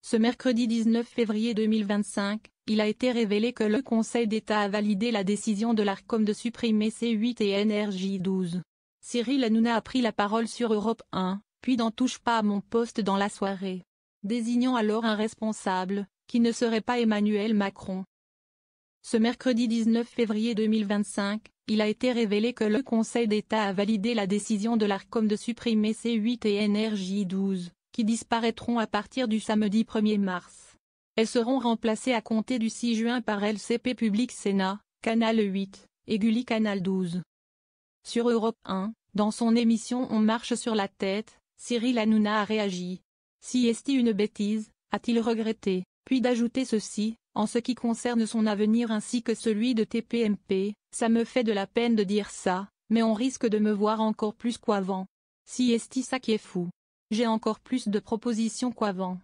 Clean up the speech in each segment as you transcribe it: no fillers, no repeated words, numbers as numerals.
Ce mercredi 19 février 2025, il a été révélé que le Conseil d'État a validé la décision de l'Arcom de supprimer C8 et NRJ12. Cyril Hanouna a pris la parole sur Europe 1, puis n'en touche pas à mon poste dans la soirée, désignant alors un responsable, qui ne serait pas Emmanuel Macron. Ce mercredi 19 février 2025, il a été révélé que le Conseil d'État a validé la décision de l'Arcom de supprimer C8 et NRJ12, qui disparaîtront à partir du samedi 1er mars. Elles seront remplacées à compter du 6 juin par LCP Public Sénat, Canal 8, et Gulli Canal 12. Sur Europe 1, dans son émission On marche sur la tête, Cyril Hanouna a réagi. Si est-il une bêtise, a-t-il regretté, puis d'ajouter ceci, en ce qui concerne son avenir ainsi que celui de TPMP, ça me fait de la peine de dire ça, mais on risque de me voir encore plus qu'avant. Si est-il ça qui est fou. J'ai encore plus de propositions qu'avant.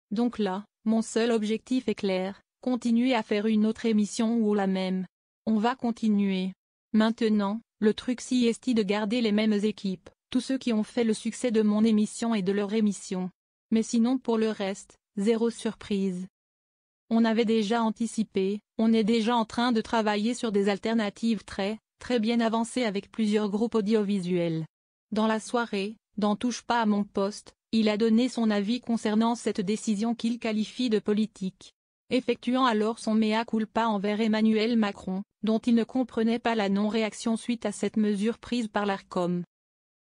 Donc là, mon seul objectif est clair, continuer à faire une autre émission ou la même. On va continuer. Maintenant, le truc si est de garder les mêmes équipes, tous ceux qui ont fait le succès de mon émission et de leur émission. Mais sinon pour le reste, zéro surprise. On avait déjà anticipé, on est déjà en train de travailler sur des alternatives très bien avancées avec plusieurs groupes audiovisuels. Dans la soirée, dans Touche pas à mon poste, il a donné son avis concernant cette décision qu'il qualifie de politique, effectuant alors son mea culpa envers Emmanuel Macron, dont il ne comprenait pas la non-réaction suite à cette mesure prise par l'Arcom.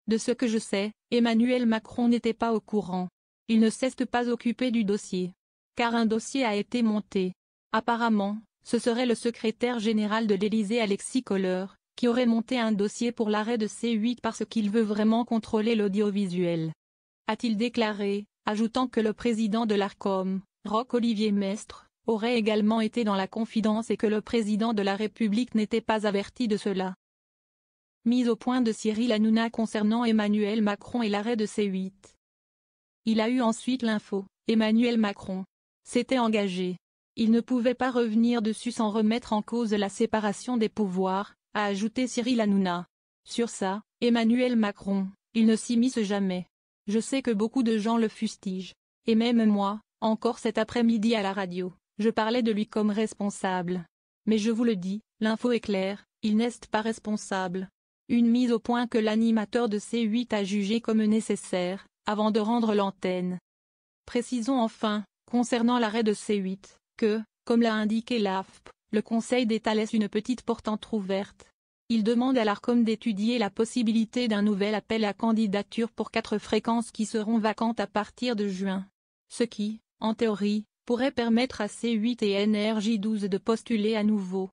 De ce que je sais, Emmanuel Macron n'était pas au courant. Il ne s'est pas occupé du dossier. Car un dossier a été monté. Apparemment, ce serait le secrétaire général de l'Élysée Alexis Kohler, qui aurait monté un dossier pour l'arrêt de C8 parce qu'il veut vraiment contrôler l'audiovisuel. A-t-il déclaré, ajoutant que le président de l'Arcom, Roch-Olivier Maistre, aurait également été dans la confidence et que le président de la République n'était pas averti de cela. Mise au point de Cyril Hanouna concernant Emmanuel Macron et l'arrêt de C8. Il a eu ensuite l'info, Emmanuel Macron s'était engagé. Il ne pouvait pas revenir dessus sans remettre en cause la séparation des pouvoirs, a ajouté Cyril Hanouna. Sur ça, Emmanuel Macron, il ne s'immisce jamais. Je sais que beaucoup de gens le fustigent. Et même moi, encore cet après-midi à la radio, je parlais de lui comme responsable. Mais je vous le dis, l'info est claire, il n'est pas responsable. Une mise au point que l'animateur de C8 a jugé comme nécessaire, avant de rendre l'antenne. Précisons enfin, concernant l'arrêt de C8, que, comme l'a indiqué l'AFP, le Conseil d'État laisse une petite porte entrouverte. Il demande à l'Arcom d'étudier la possibilité d'un nouvel appel à candidature pour 4 fréquences qui seront vacantes à partir de juin. Ce qui, en théorie, pourrait permettre à C8 et NRJ12 de postuler à nouveau.